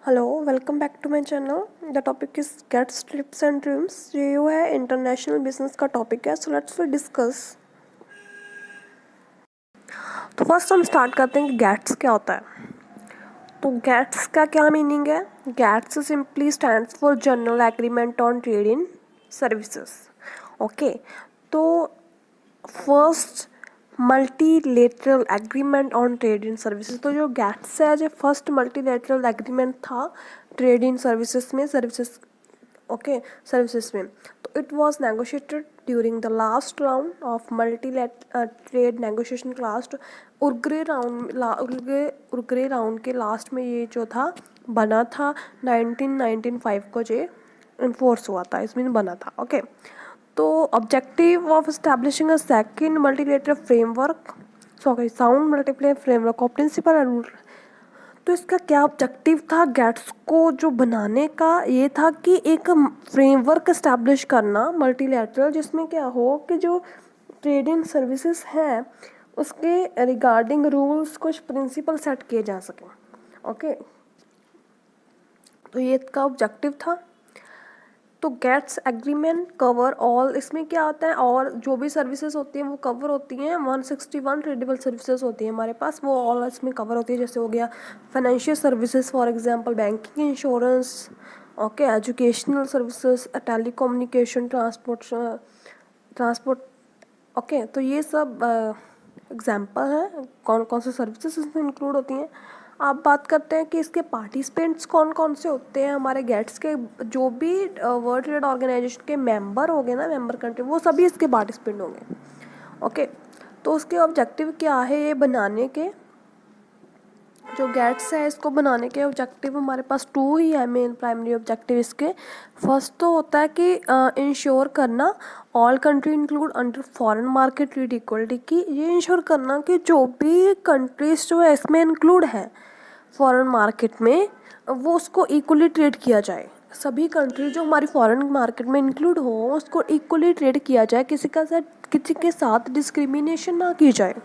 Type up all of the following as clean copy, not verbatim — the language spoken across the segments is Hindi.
Hello, welcome back to my channel. The topic is GATS TRIPS and TRIMS. ये है इंटरनेशनल बिजनेस का टॉपिक है, सो लेट्स फिर डिस्कस। तो फर्स्ट हम स्टार्ट करते हैं कि गेट्स क्या होता है। तो गेट्स का क्या मीनिंग है? GATS simply stands for general agreement on trade in services. Okay, तो first multilateral agreement on trade in services. तो जो गैट्स है, जो फर्स्ट मल्टीलेटरल एग्रीमेंट था ट्रेड इन सर्विसेज में, सर्विसेज में। तो it was negotiated during the last round of trade negotiation last Uruguay round के लास्ट में ये जो था बना था 1995 को जो इन्फोर्स हुआ था, इसमें बना था। ओके, तो objective of establishing a second multilateral framework, sound multiplayer framework of principle and rule. तो इसका क्या ऑब्जेक्टिव था गैट्स को जो बनाने का? ये था कि एक फ्रेमवर्क एस्टैब्लिश करना मल्टीलेटरल, जिसमें क्या हो कि जो ट्रेडिंग सर्विसेज हैं उसके रिगार्डिंग रूल्स, कुछ प्रिंसिपल सेट किए जा सकें। ओके, तो ये इसका ऑब्जेक्टिव था। तो गेट्स एग्रीमेंट कवर ऑल, इसमें क्या होता है, और जो भी सर्विसेज होती हैं वो कवर होती हैं। 161 ट्रेडेबल सर्विसेज होती हैं हमारे पास, वो ऑल इसमें कवर होती है। जैसे हो गया financial services, for example banking, insurance, okay, educational services, telecommunication, transport. Okay, तो ये सब एग्जाम्पल हैं कौन कौन से सर्विसेज इसमें इंक्लूड होती हैं। आप बात करते हैं कि इसके पार्टिसिपेंट्स कौन कौन से होते हैं हमारे गेट्स के। जो भी वर्ल्ड ट्रेड ऑर्गेनाइजेशन के मेंबर होंगे ना, मेंबर कंट्री, वो सभी इसके पार्टिसिपेंट होंगे। ओके, तो उसके ऑब्जेक्टिव क्या है ये बनाने के? जो गेट्स है इसको बनाने के ऑब्जेक्टिव हमारे पास टू ही है, मेन प्राइमरी ऑब्जेक्टिव इसके। फर्स्ट तो होता है कि इंश्योर करना all country include under foreign market trade equality की। ये इंश्योर करना कि जो भी कंट्रीज जो है इसमें इंक्लूड है फॉरेन मार्केट में, वो उसको इक्वली ट्रेड किया जाए। सभी कंट्री जो हमारी फॉरेन मार्केट में इंक्लूड हो उसको इक्वली ट्रेड किया जाए, किसी के साथ डिस्क्रिमिनेशन ना की जाए।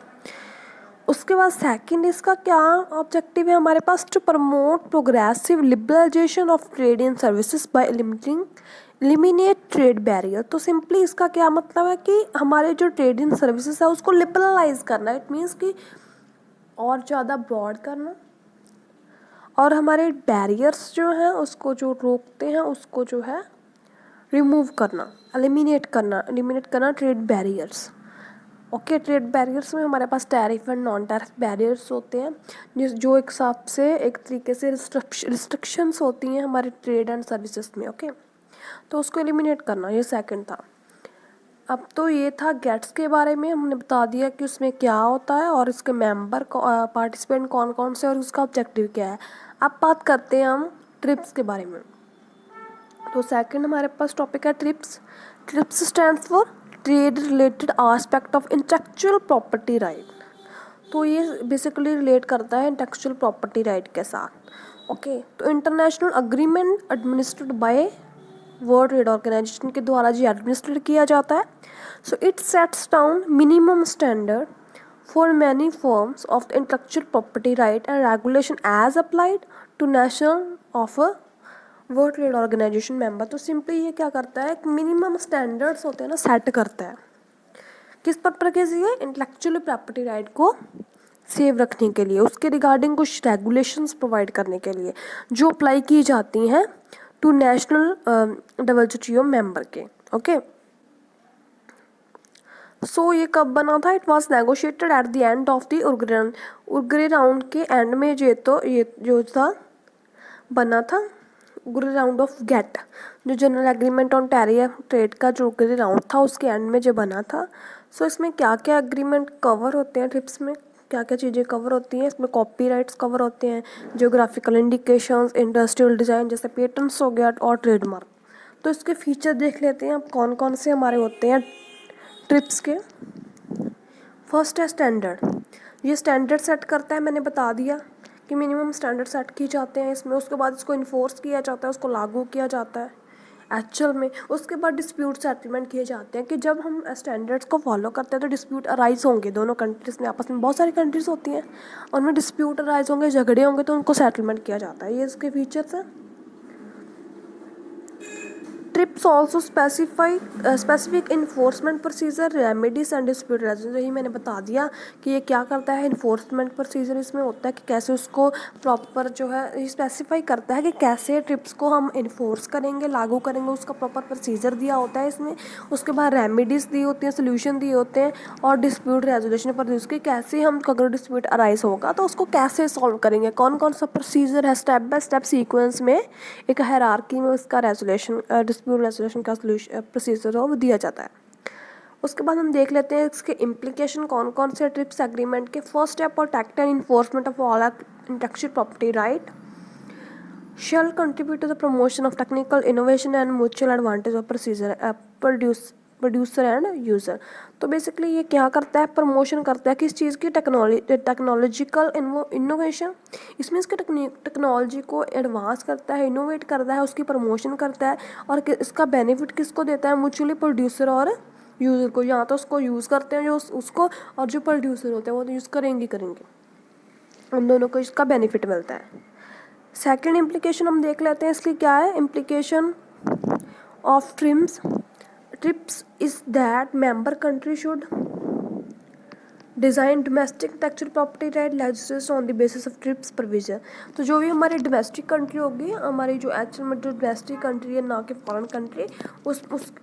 उसके बाद सेकंड इसका क्या ऑब्जेक्टिव है हमारे पास? To promote progressive liberalisation of trade in services by eliminate trade barrier. तो सिंपली इसका क्या मतलब है कि हमारे जो ट्रेड इन सर्विसेज है उसको लिबरलाइज करना। इट मीन्स कि और ज़्यादा ब्रॉड करना, और हमारे बैरियर्स जो हैं उसको जो रोकते हैं उसको जो है रिमूव करना, एलिमिनेट करना trade barriers. Okay, trade barriers में हमारे पास tariff and non tariff barriers होते हैं, जो एक हिसाब से एक तरीके से रिस्ट्रिक्शंस होती हैं हमारे ट्रेड एंड सर्विसेज में। ओके, तो उसको एलिमिनेट करना, ये सेकंड था। अब तो ये था गेट्स के बारे में, हमने बता दिया कि उसमें क्या होता है और इसके मेंबर पार्टिसिपेंट कौन कौन से और उसका ऑब्जेक्टिव क्या है। अब बात करते हैं हम ट्रिप्स के बारे में। तो सेकंड हमारे पास टॉपिक है trips. Trips stands for trade related aspect of intellectual property right. तो ये बेसिकली रिलेट करता है इंटेलेक्चुअल प्रॉपर्टी राइट के साथ। ओके, तो international agreement administered by World Trade Organization के द्वारा जी एडमिनिस्ट्रेट किया जाता है। So it sets down minimum standard for many forms of intellectual property right and regulation as applied to national of World Trade Organization member. तो सिंपली ये क्या करता है, मिनिमम स्टैंडर्ड्स होते हैं ना, सेट करता है। किस पर्पज के लिए? इंटेलेक्चुअल प्रॉपर्टी राइट को सेव रखने के लिए, उसके रिगार्डिंग कुछ रेगुलेशंस प्रोवाइड करने के लिए जो अप्लाई की जाती हैं टू नेशनल WTO मेंबर के। ओके, सो ये कब बना था? It was negotiated at the end of the Uruguay round के एंड में। ये जो था बना था उर्ग्रे राउंड ऑफ गेट, जो general agreement on tariff trade का जो उर्ग्रे राउंड था उसके एंड में जो बना था। सो इसमें क्या क्या एग्रीमेंट कवर होते हैं, ट्रिप्स में क्या क्या चीज़ें कवर होती हैं? इसमें कॉपीराइट्स कवर होते हैं, जियोग्राफिकल इंडिकेशंस, इंडस्ट्रियल डिज़ाइन जैसे पेटेंट्स हो गया, और ट्रेडमार्क। तो इसके फीचर देख लेते हैं अब कौन कौन से हमारे होते हैं ट्रिप्स के। फर्स्ट है स्टैंडर्ड। ये स्टैंडर्ड सेट करता है, मैंने बता दिया कि मिनिमम स्टैंडर्ड सेट किए जाते हैं इसमें। उसके बाद इसको इन्फोर्स किया जाता है, उसको लागू किया जाता है। एक्चुअल में। उसके बाद डिस्प्यूट सेटलमेंट किए जाते हैं कि जब हम स्टैंडर्ड्स को फॉलो करते हैं तो डिस्प्यूट अराइज होंगे, दोनों कंट्रीज़ में आपस में बहुत सारी कंट्रीज़ होती हैं, उनमें डिस्प्यूट अराइज होंगे, झगड़े होंगे, तो उनको सेटलमेंट किया जाता है। ये इसके फीचर्स हैं। Trips also specific enforcement procedure, remedies and dispute resolution. यही मैंने बता दिया कि ये क्या करता है। इन्फोर्समेंट प्रोसीजर इसमें होता है कि कैसे उसको प्रॉपर जो है स्पेसिफाई करता है कि कैसे ट्रिप्स को हम इन्फोर्स करेंगे, लागू करेंगे, उसका प्रॉपर प्रोसीजर दिया होता है इसमें। उसके बाद रेमेडीज़ दी होती हैं, सोल्यूशन दिए होते हैं, और डिस्प्यूट रेजोल्यूशन पर उसके कैसे हम, अगर डिस्प्यूट अराइज होगा तो उसको कैसे सॉल्व करेंगे, कौन कौन सा प्रोसीजर है, स्टेप बाय स्टेप सीक्वेंस में एक हायरार्की में उसका रेजोल्यूशन, डिस्प्यूट रेजोल्यूशन का प्रोसीजर हो वो दिया जाता है। उसके बाद हम देख लेते हैं इसके इम्प्लीकेशन कौन कौन से ट्रिप्स एग्रीमेंट के। First step, protect and enforcement of all intellectual property right shall contribute to the promotion of technical innovation and mutual advantage of producer end user. तो बेसिकली ये क्या करता है, प्रमोशन करता है किस चीज़ की, टेक्नोलॉजिकल इनोवेशन। इसमें इसके टेक्नोलॉजी को एडवांस करता है, इनोवेट करता है, उसकी प्रमोशन करता है, और इसका बेनिफिट किसको देता है, म्यूचुअली प्रोड्यूसर और यूज़र को। यहाँ तो उसको यूज़ करते हैं जो उसको, और जो प्रोड्यूसर होते हैं वो तो यूज़ करेंगे, उन दोनों को इसका बेनिफिट मिलता है। सेकेंड इम्प्लीकेशन हम देख लेते हैं इसकी क्या है। Implication of trips is that member country should design domestic intellectual property right legislation on the basis of trips provision. तो जो भी हमारी डोमेस्टिक कंट्री होगी, हमारी जो एक्चुअल में जो डोमेस्टिक कंट्री है, ना कि फॉरेन कंट्री,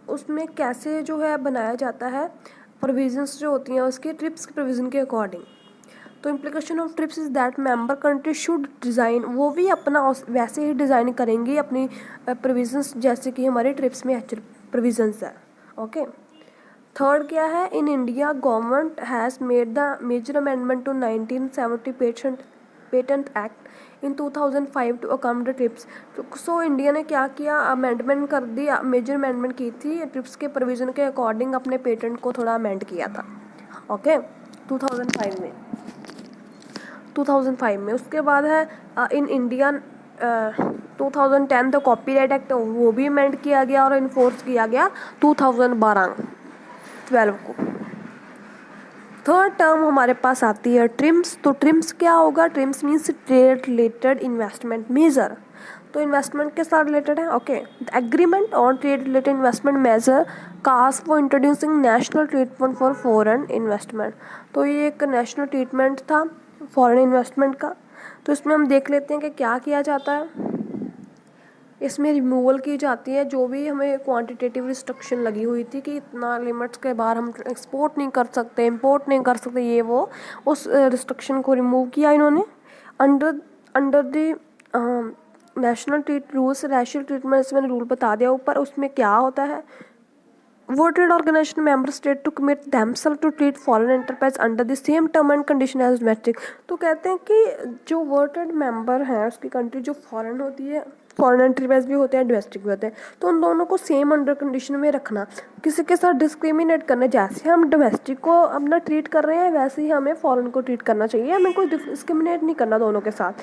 उसमें कैसे जो है बनाया जाता है प्रोविजंस जो होती हैं उसके, ट्रिप्स के प्रोविज़न के अकॉर्डिंग। तो implication of trips is that member country should design, वो भी अपना वैसे ही डिज़ाइन करेंगी अपनी प्रोविजंस जैसे कि हमारे ट्रिप्स में एक्चुअल प्रोविजंस है। ओके। थर्ड क्या है, in India government has made the major amendment to 1970 patent act in 2005 to accommodate TRIPS. So India ने क्या किया, अमेंडमेंट कर दी, मेजर अमेंडमेंट की थी ट्रिप्स के प्रोविज़न के अकॉर्डिंग, अपने पेटेंट को थोड़ा अमेंड किया था। ओके, 2005 में। उसके बाद है in India 2010 the copyright act, वो भी अमेंड किया गया और इन्फोर्स किया गया 2012 को। थर्ड टर्म हमारे पास आती है ट्रिम्स। तो ट्रिम्स क्या होगा, TRIMS means trade related investment measure, तो इन्वेस्टमेंट के साथ रिलेटेड है। Okay, agreement on trade related investment measure cast for introducing national treatment for foreign investment. तो ये एक नेशनल ट्रीटमेंट था फॉरेन इन्वेस्टमेंट का। तो इसमें हम देख लेते हैं कि क्या किया जाता है। इसमें रिमूवल की जाती है जो भी हमें क्वांटिटेटिव रिस्ट्रिक्शन लगी हुई थी कि इतना लिमिट्स के बाहर हम एक्सपोर्ट नहीं कर सकते, इंपोर्ट नहीं कर सकते, ये वो, उस रिस्ट्रिक्शन को रिमूव किया इन्होंने। Under the national rules, national treatment मैंने रूल बता दिया ऊपर। उसमें क्या होता है, World Trade Organization member state to commit themselves to treat foreign enterprise under the same term and condition as domestic। तो कहते हैं कि जो वर्ल्ड ट्रेड मेंबर हैं उसकी कंट्री जो फॉरेन होती है, फॉरेन एंटरप्राइज भी होते हैं, डोमेस्टिक भी होते हैं, तो उन दोनों को सेम अंडर कंडीशन में रखना, किसी के साथ डिस्क्रिमिनेट करना। जैसे हम डोमेस्टिक को अपना ट्रीट कर रहे हैं वैसे ही हमें फॉरेन को ट्रीट करना चाहिए, हमें कोई डिस्क्रिमिनेट नहीं करना दोनों के साथ,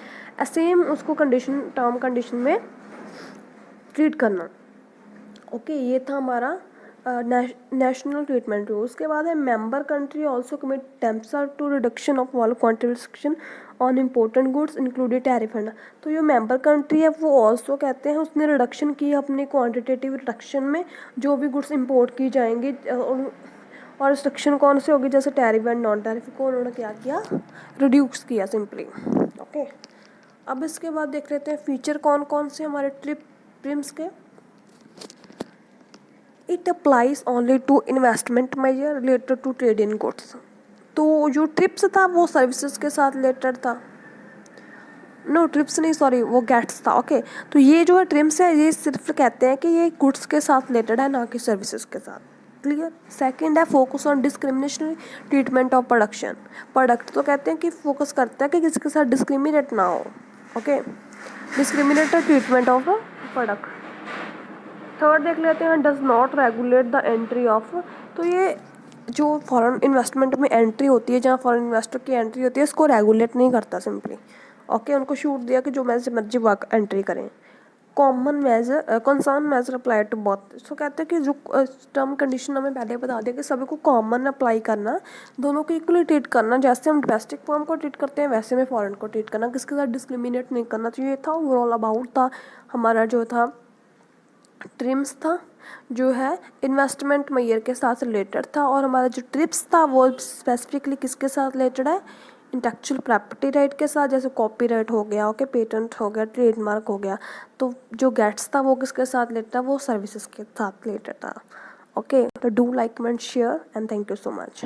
सेम उसको कंडीशन, टर्म कंडीशन में ट्रीट करना। ओके, ये था हमारा नेशनल ट्रीटमेंट रूल। उसके बाद है member country also commit themself to reduction of all quantity restriction on important goods included tariff and. तो जो मेंबर कंट्री है वो ऑल्सो कहते हैं उसने रिडक्शन की अपनी क्वांटिटेटिव रिडक्शन में, जो भी गुड्स इंपोर्ट की जाएंगी, और रिस्ट्रिक्शन कौन से होगी, जैसे टैरिफ एंड नॉन टैरिफ को उन्होंने क्या किया, रिड्यूस किया सिंपली। ओके, अब इसके बाद देख लेते हैं फीचर कौन कौन से हमारे ट्रिम्स के। It applies only to investment measure related to trade in goods. तो जो ट्रिप्स था वो सर्विसेज के साथ रिलेटेड था, नो ट्रिप्स नहीं, सॉरी, वो गेट्स था। ओके, तो ये जो है ट्रिम्स है ये सिर्फ कहते हैं कि ये गुड्स के साथ रिलेटेड है, ना कि सर्विसेज के साथ। क्लियर। सेकंड है focus on discrimination treatment of product. तो कहते हैं कि फोकस करता है कि किसी के साथ डिस्क्रिमिनेट ना हो। Okay, discriminated treatment of product. Third देख लेते हैं, does not regulate the entry of. तो ये जो फॉरेन इन्वेस्टमेंट में एंट्री होती है, जहाँ फॉरेन इन्वेस्टर की एंट्री होती है, इसको रेगुलेट नहीं करता सिंपली। ओके, उनको छूट दिया कि जो मर्जी वर्क एंट्री करें। Common major concern major apply to both. So कहते हैं कि जो टर्म कंडीशन हमें पहले बता दिया कि सभी को कॉमन अप्लाई करना, दोनों को इक्वली ट्रीट करना, जैसे हम डोमेस्टिक फर्म को ट्रीट करते हैं वैसे में फॉरेन को ट्रीट करना, किसके साथ डिस्क्रिमिनेट नहीं करना। तो ये था ओवरऑल अबाउट था हमारा जो था ट्रिम्स था जो है इन्वेस्टमेंट मेजर के साथ रिलेटेड था, और हमारा जो ट्रिप्स था वो स्पेसिफिकली किसके साथ रिलेटेड है, इंटेलेक्चुअल प्रॉपर्टी राइट के साथ, जैसे कॉपीराइट हो गया, ओके, पेटेंट हो गया, ट्रेडमार्क हो गया। तो जो गेट्स था वो किसके साथ रिलेटेड था, वो सर्विसेज के साथ रिलेटेड था। ओके, तो do like comment share and thank you so much.